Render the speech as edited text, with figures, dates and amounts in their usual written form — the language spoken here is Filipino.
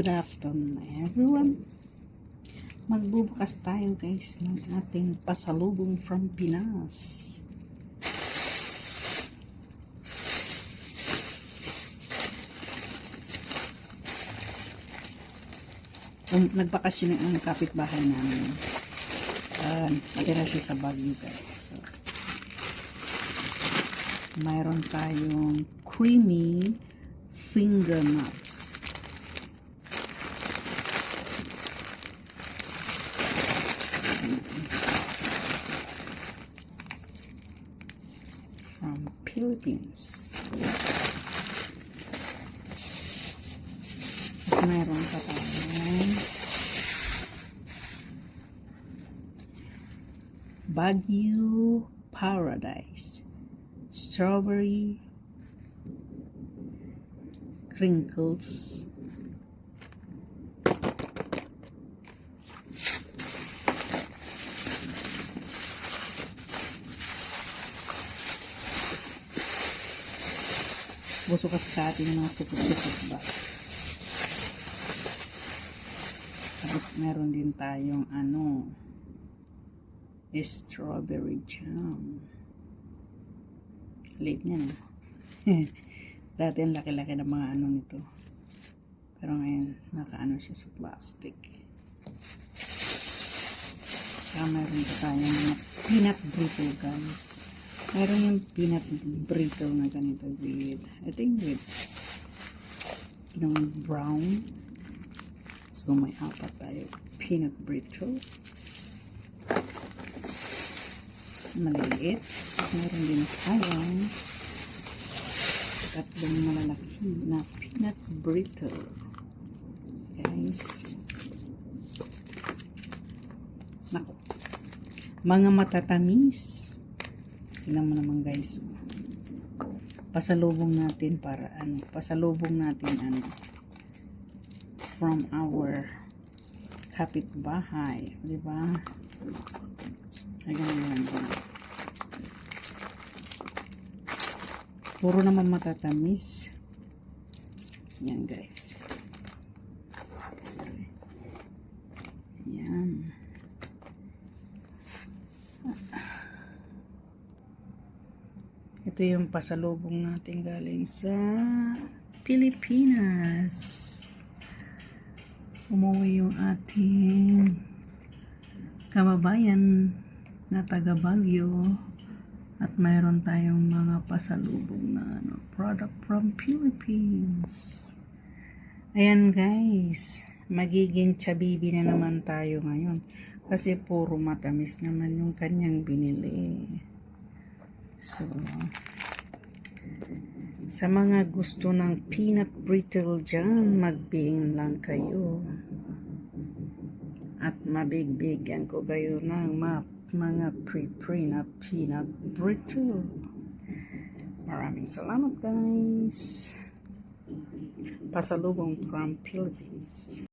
Good afternoon everyone. Magbubukas tayo guys ng ating pasalubong from Pinas. Nagbakasyon ang kapitbahay namin. Natira siya sa Baguio guys. So, mayroon tayong creamy finger nuts. From Philippines. At mayroon pa tayong Baguio Paradise Strawberry Crinkles. Buso kasi sa atin yung mga supot-supot ba. Tapos meron din tayong strawberry jam. Late niya na. Dati ang laki-laki ng mga nito. Pero ngayon, nakaano siya sa plastic. Saka meron pa tayong mga peanut brittle guys. Meron yung peanut brittle na ganito with, I think with brown. So may apat tayo peanut brittle. Maliliit. Meron din tayong tatlong malalaki na peanut brittle. Guys. Naku. Mga matatamis. Tingnan mo naman guys. Pasalubong natin para pasalubong natin from our kapitbahay, di ba? Ay ganun lang. Puro naman matatamis. Yan guys. Sorry. Yan. Ito yung pasalubong natin galing sa Pilipinas. Umuwi yung ating kababayan na taga Baguio at mayroon tayong mga pasalubong na product from Philippines. Ayan guys, magiging chabibi na naman tayo ngayon kasi puro matamis naman yung kanyang binili. So, sa mga gusto ng peanut brittle dyan, magbing lang kayo. At mabigbigyan ko kayo ng mga pre na peanut brittle. Maraming salamat guys. Pasalubong from Philippines.